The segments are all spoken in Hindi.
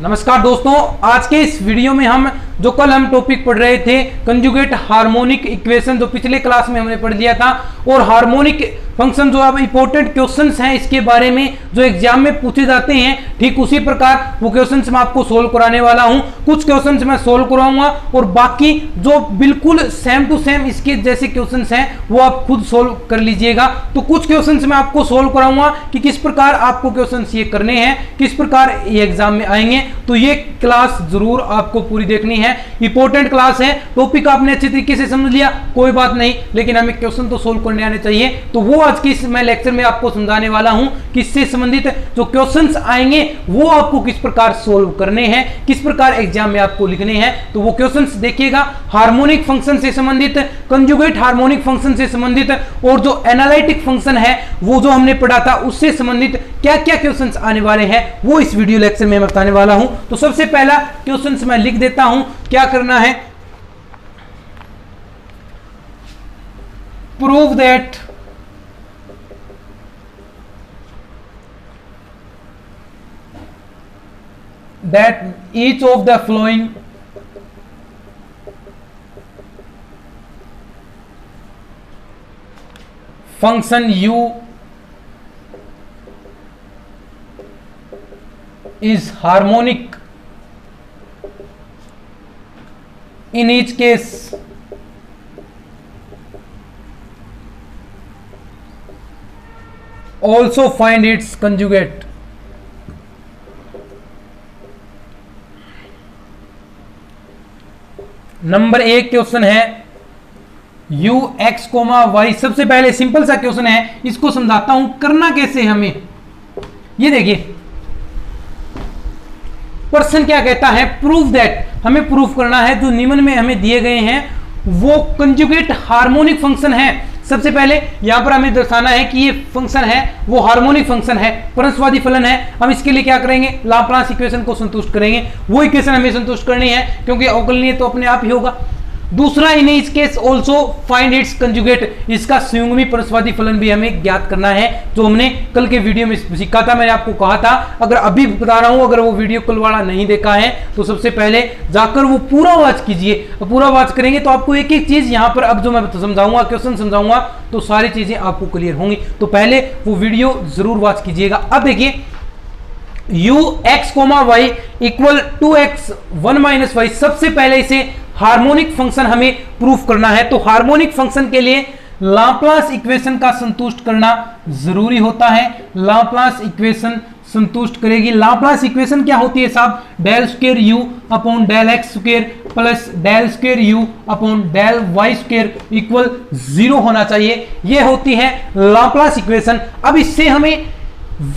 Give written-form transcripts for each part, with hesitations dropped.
नमस्कार दोस्तों, आज के इस वीडियो में हम जो कल हम टॉपिक पढ़ रहे थे कंजुगेट हार्मोनिक इक्वेशन, जो पिछले क्लास में हमने पढ़ लिया था, और हार्मोनिक फंक्शन जो अब इंपॉर्टेंट क्वेश्चंस हैं इसके बारे में जो एग्जाम में पूछे जाते हैं, ठीक उसी प्रकार वो क्वेश्चंस मैं आपको सोल्व कराने वाला हूं। कुछ क्वेश्चंस मैं सोल्व कराऊंगा और बाकी जो बिल्कुल सेम टू सेम इसके जैसे क्वेश्चंस हैं वो आप खुद सोल्व कर लीजिएगा। तो कुछ क्वेश्चंस मैं आपको सोल्व कराऊंगा कि किस प्रकार आपको क्वेश्चंस ये करने हैं, किस प्रकार ये एग्जाम में आएंगे। तो ये क्लास जरूर आपको पूरी देखनी है, इंपॉर्टेंट क्लास है। टॉपिक आपने अच्छे तरीके से समझ लिया कोई बात नहीं, लेकिन हमें क्वेश्चन तो सोल्व करने आने चाहिए। तो वो आज की इस मैं लेक्चर में आपको समझाने वाला हूं कि इससे संबंधित जो क्वेश्चंस आएंगे वो आपको किस प्रकार सोल्व करने हैं, किस प्रकार एग्जाम में आपको लिखने हैं। तो वो क्वेश्चंस देखिएगा, हार्मोनिक फंक्शन से संबंधित, कंजुगेट हार्मोनिक फंक्शन से संबंधित और जो एनालिटिक फंक्शन है वो जो हमने पढ़ा था उससे संबंधित क्या क्या क्वेश्चंस आने वाले हैं वो इस वीडियो लेक्चर में मैं बताने वाला हूं। तो सबसे पहला क्वेश्चंस मैं लिख देता हूं, क्या करना है, prove that each of the following function u is harmonic in each case also find its conjugate। Number एक क्वेश्चन है u x, y। सबसे पहले सिंपल सा क्वेश्चन है, इसको समझाता हूं करना कैसे हमें। ये देखिए प्रश्न क्या कहता है, प्रूव दैट, हमें प्रूफ करना है जो निम्न में हमें दिए गए हैं वो कंजुगेट हार्मोनिक फंक्शन है। सबसे पहले यहां पर हमें दर्शाना है कि ये फंक्शन है वो हार्मोनिक फंक्शन है, परस्परवादी फलन है। हम इसके लिए क्या करेंगे, लाप्लास इक्वेशन को संतुष्ट करेंगे। वो इक्वेशन हमें संतुष्ट करनी है क्योंकि अवकलनीय तो अपने आप ही होगा। दूसरा, इन इस case also find its conjugate, इसका संयुग्मी परस्परवादी फलन भी हमें ज्ञात करना है, जो हमने कल के वीडियो में सीखा था। मैंने आपको कहा था, अगर अभी बता रहा हूं, अगर वो वीडियो कल वाला नहीं देखा है तो सबसे पहले जाकर वो पूरा वॉच कीजिए। पूरा वॉच करेंगे तो आपको एक एक चीज यहां पर अब जो मैं समझाऊंगा, क्वेश्चन समझाऊंगा, तो सारी चीजें आपको क्लियर होंगी। तो पहले वो वीडियो जरूर वॉच कीजिएगा। अब देखिए u x, y equal 2x 1 minus y, सबसे पहले इसे हार्मोनिक फंक्शन हमें प्रूफ करना है। तो हार्मोनिक फंक्शन के लिए लाप्लास इक्वेशन का संतुष्ट करना जरूरी होता है। लाप्लास इक्वेशन संतुष्ट करेगी। लाप्लास इक्वेशन क्या होती है साहब, del square u upon del x square plus del square u upon del y square equal 0 होना चाहिए। यह होती है लाप्लास इक्वेशन। अब इससे हमें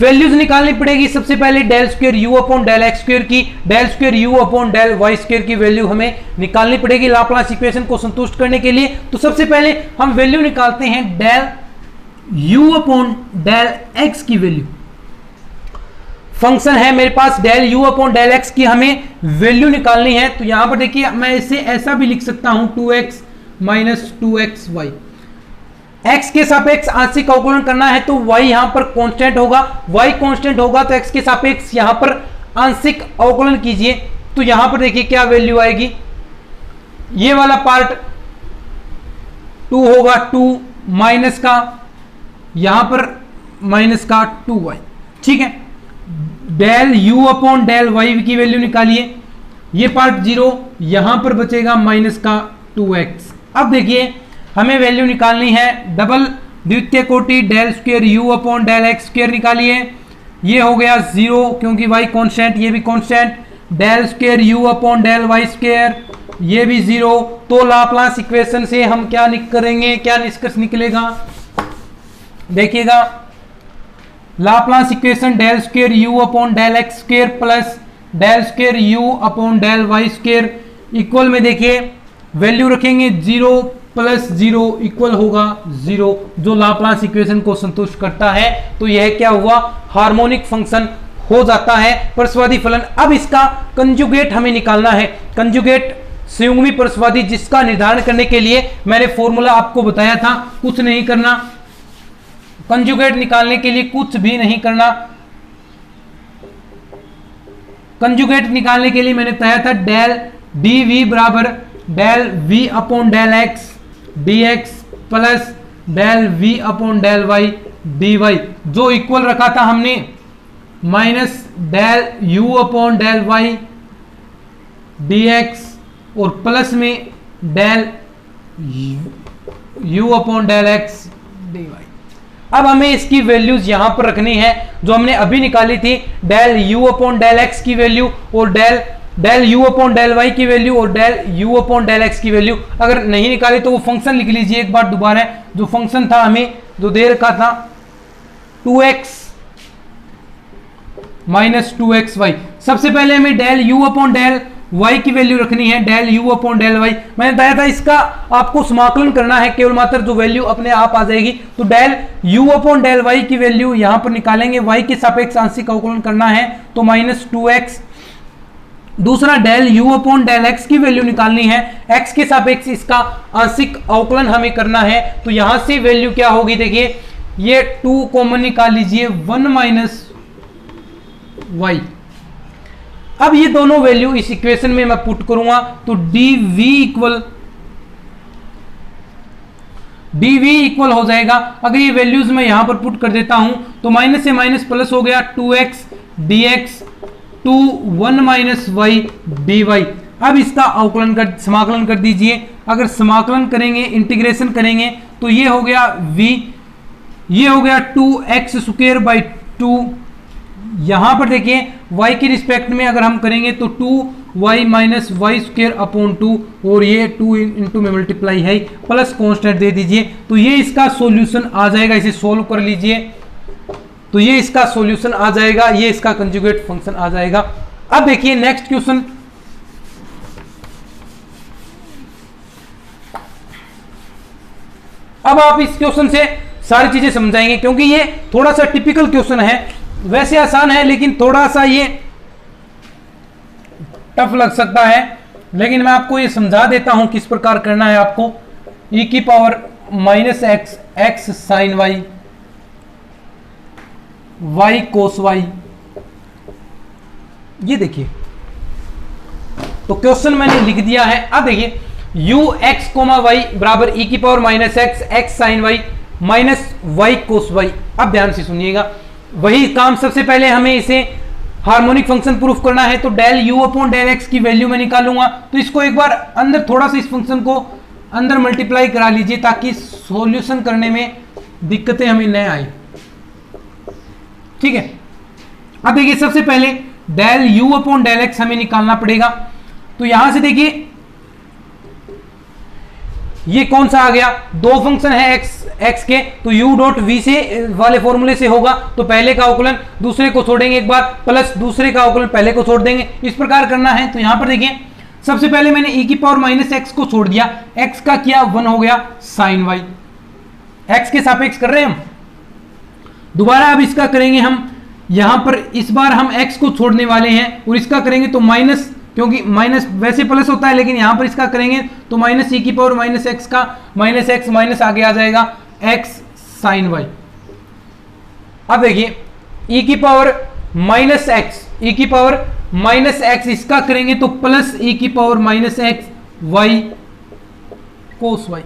वैल्यूज निकालनी पड़ेगी। सबसे पहले del square u upon del x square की, del square u upon del y square की वैल्यू हमें निकालनी पड़ेगी लाप्लास इक्वेशन को संतुष्ट करने के लिए। तो सबसे पहले हम वैल्यू निकालते हैं del u upon del x की वैल्यू। फंक्शन है मेरे पास del u upon del x की, हमें वैल्यू निकालनी है। तो यहां पर देखिए मैं इसे ऐसा भी लिख सकता हूं 2x माइनस 2xy। x के सापेक्ष आंशिक अवकलन करना है तो y यहां पर कांस्टेंट होगा, y कांस्टेंट होगा तो x के सापेक्ष यहां पर आंशिक अवकलन कीजिए। तो यहां पर देखिए क्या वैल्यू आएगी, ये वाला पार्ट 2 होगा, 2 माइनस का यहां पर माइनस का 2y, ठीक है। Del u upon del y की वैल्यू निकालिए, ये पार्ट 0, यहां पर बचेगा माइनस का 2x। अब देखिए हमें वैल्यू निकालनी है डबल द्वितीय कोटि del square u upon del x square निकालिए, ये हो गया 0 क्योंकि y कांस्टेंट, ये भी constant. Del square u upon del y square, ये भी 0। तो लाप्लास इक्वेशन से हम क्या करेंगे, क्या निष्कर्ष निकलेगा, देखिएगा Laplace equation del square u upon del x square plus del square u upon del y square equal में देखिए वैल्यू रखेंगे 0 प्लस 0 इक्वल होगा 0, जो लाप्लास इक्वेशन को संतुष्ट करता है। तो यह क्या हुआ, हार्मोनिक फंक्शन हो जाता है, परस्परवादी फलन। अब इसका कंजुगेट हमें निकालना है। कंजुगेट संयुग्मी परस्परवादी, जिसका निर्धारण करने के लिए मैंने फॉर्मूला आपको बताया था, कुछ नहीं करना, कंजुगेट निकालने के लिए कुछ भी नहीं करना। कंजुगेट निकालने के लिए मैंने बताया था डेल डी वी बराबर del v upon del x d x plus del v upon del y d y, जो इक्वल रखा था हमने minus del u upon del y d x और प्लस में del u upon del x d y. अब हमें इसकी वैल्यूज यहां पर रखनी है जो हमने अभी निकाली थी, del u upon del x की वैल्यू और del u upon del y की वैल्यू और del u upon del x की वैल्यू। अगर नहीं निकाली तो वो फंक्शन लिख लीजिए एक बार दोबारा, जो फंक्शन था हमें जो दे रखा था 2x माइनस 2xy। सबसे पहले हमें del u upon del y की वैल्यू रखनी है, del u upon del y। मैंने बताया था इसका आपको समाकलन करना है केवल मात्र, जो वैल्यू अपने आप आ जाएगी। तो del u upon del y की वैल्यू यहां पर निकालेंगे, y के सापेक्ष आंशिक अवकलन करना है तो माइनस 2x। दूसरा del u upon del x की वैल्यू निकालनी है, x के सापेक्ष इसका आंशिक अवकलन हमें करना है। तो यहां से वैल्यू क्या होगी, देखिए ये 2 कॉमन निकाल लीजिए, 1 माइनस y। अब ये दोनों वैल्यू इस इक्वेशन में मैं पुट करूंगा तो dv इक्वल हो जाएगा। अगर ये वैल्यूज मैं यहां पर पुट कर देता हूं तो माइनस से माइनस प्लस हो गया, 2x dx to 1 minus y dy। अब इसका अवकलन कर समाकलन कर दीजिए। अगर समाकलन करेंगे इंटीग्रेशन करेंगे तो ये हो गया v, ये हो गया 2x स्क्वायर बाई 2। यहां पर देखिए y के रिस्पेक्ट में अगर हम करेंगे तो 2y minus Y square upon 2 और ये 2 इंटू में मल्टीप्लाई है, प्लस कांस्टेंट दे दीजिए तो ये इसका सॉल्यूशन आ जाएगा। इसे सोल्व कर लीजिए तो ये इसका सॉल्यूशन आ जाएगा, ये इसका कंजुगेट फंक्शन आ जाएगा। अब देखिए नेक्स्ट क्वेश्चन, अब आप इस क्वेश्चन से सारी चीजें समझाएंगे क्योंकि ये थोड़ा सा टिपिकल क्वेश्चन है, वैसे आसान है लेकिन थोड़ा सा ये टफ लग सकता है, लेकिन मैं आपको ये समझा देता हूं किस प्रकार करना है आपको। e की power minus x x sine y y cos y, ये देखिए तो क्वेश्चन मैंने लिख दिया है। अब देखिए u x कोमा y बराबर e की power minus x x sine y minus y cos y। अब ध्यान से सुनिएगा, वही काम सबसे पहले हमें इसे हार्मोनिक फंक्शन प्रूफ करना है तो del u upon del x की वैल्यू मैं निकालूंगा। तो इसको एक बार अंदर थोड़ा सा इस फंक्शन को अंदर मल्टीप्लाई करा लीजिए ताकि सॉल्यूशन करने में दिक्कतें हमें न आए, ठीक है। अब देखिए सबसे पहले del u upon del x हमें निकालना पड़ेगा। तो यहां से देखिए ये कौन सा आ गया, दो फंक्शन है x के, तो u डॉट v से वाले फॉर्मूले से होगा तो पहले का अवकलन दूसरे को छोड़ेंगे एक बार, प्लस दूसरे का अवकलन पहले को छोड़ देंगे, इस प्रकार करना है। तो यहां पर देखिए सबसे पहले मैंने e की पावर माइनस एक्स को छोड़ दिया, x का किया 1 हो गया साइन y, x के सापेक्ष कर रहे हैं हम। दोबारा अब इसका करेंगे हम, यहां पर इस बार हम x को छोड़ने वाले हैं और इसका करेंगे तो माइनस, क्योंकि माइनस वैसे प्लस होता है लेकिन यहां पर इसका करेंगे तो माइनस e की पावर माइनस एक्स का माइनस एक्स माइनस आगे आ जाएगा x साइन y। अब देखिए e की पावर माइनस एक्स, e की पावर माइनस एक्स, इसका करेंगे तो प्लस e की power minus x y cos y।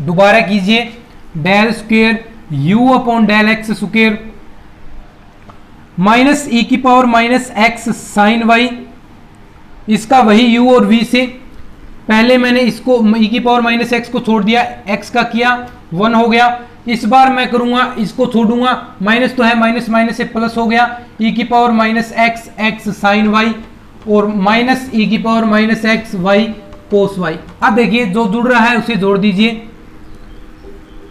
दोबारा कीजिए del square u upon del x square minus e की power minus x sine y, इसका वही u और v से पहले मैंने इसको e की पावर माइनस एक्स को छोड़ दिया, x का किया 1 हो गया। इस बार मैं करूंगा इसको छोड़ूंगा, माइनस तो है माइनस माइनस से प्लस हो गया, e की power minus x x sine y और माइनस e की power minus x y cos y. अब देखिए जो जुड़ रहा है उसे जोड़ दीजिए,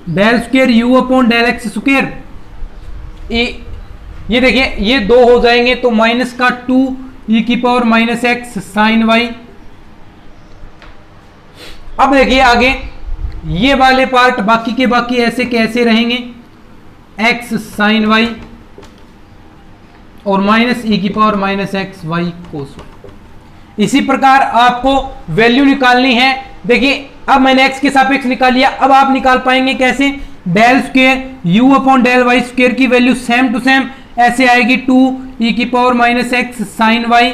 del square u upon del x square, ये देखिए ये 2 हो जाएंगे तो माइनस का 2 e की power minus x sine y. अब देखिए आगे ये वाले पार्ट बाकी के बाकी ऐसे के ऐसे रहेंगे, x साइन वाई और माइनस e की power minus x y cos Y. इसी प्रकार आपको वैल्यू निकालनी है। देखिए अब मैंने x के सापेक्ष निकाल लिया, अब आप निकाल पाएंगे कैसे, del square u upon del y square की वैल्यू सेम टू सेम ऐसे आएगी 2 e की power minus x sine y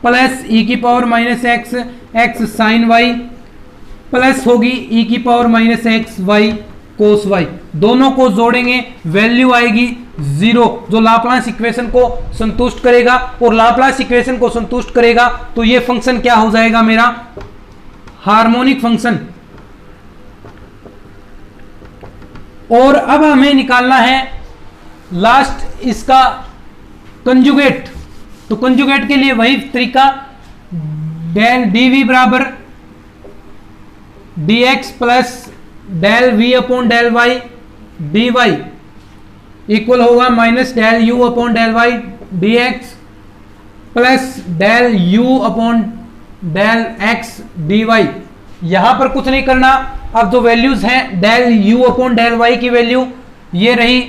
plus e की power minus x x sine y plus होगी ई की power minus x y cos y. दोनों को जोड़ेंगे, वैल्यू आएगी 0, जो लाप्लास इक्वेशन को संतुष्ट करेगा। और लाप्लास इक्वेशन को संतुष्ट करेगा तो ये फंक्शन क्या हो जाएगा मेरा, हार्मोनिक फंक्शन। और अब हमें निकालना है लास्ट इसका कंजुगेट। तो कंजुगेट के लिए वही तरीका, डेल डीवी बराबर dx plus del v upon del y d y equal होगा minus del u upon del y d x plus del u upon del x d y. यहां पर कुछ नहीं करना। अब जो वैल्यूज हैं del u upon del y की वैल्यू ये रही,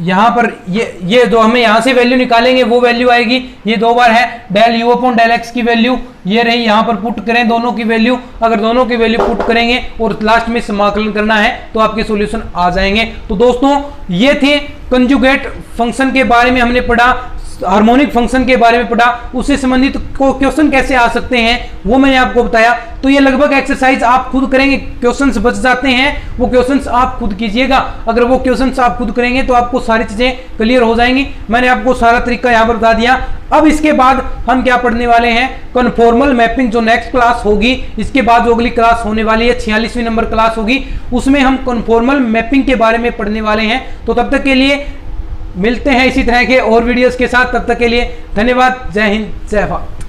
यहां पर ये जो हमें यहां से वैल्यू निकालेंगे वो वैल्यू आएगी, ये 2 बार है। Del u upon del x की वैल्यू ये रही, यहां पर पुट करें दोनों की वैल्यू। अगर दोनों की वैल्यू पुट करेंगे और लास्ट में समाकलन करना है तो आपके सॉल्यूशन आ जाएंगे। तो दोस्तों ये थे कंजुगेट फंक्शन के बारे में हमने पढ़ा, हार्मोनिक फंक्शन के बारे में पढ़ा, उससे संबंधित क्वेश्चन कैसे आ सकते हैं वो मैंने आपको बताया। तो ये लगभग एक्सरसाइज आप खुद करेंगे, क्वेश्चंस बच जाते हैं वो क्वेश्चंस आप खुद कीजिएगा। अगर वो क्वेश्चंस आप खुद करेंगे तो आपको सारी चीजें क्लियर हो जाएंगी। मैंने आपको सारा तरीका यहाँ पर बता दिया। अब इसके बाद हम क्या पढ़ने वाले हैं, कन्फॉर्मल मैपिंग, जो नेक्स्ट क्लास होगी इसके बाद जो अगली क्लास होने वाली है 46वीं नंबर क्लास होगी, उसमें हम कन्फॉर्मल मैपिंग के बारे में पढ़ने वाले हैं। तो तब तक के लिए मिलते हैं इसी तरह के और वीडियोस के साथ। तब तक के लिए धन्यवाद। जय हिंद, जय भारत।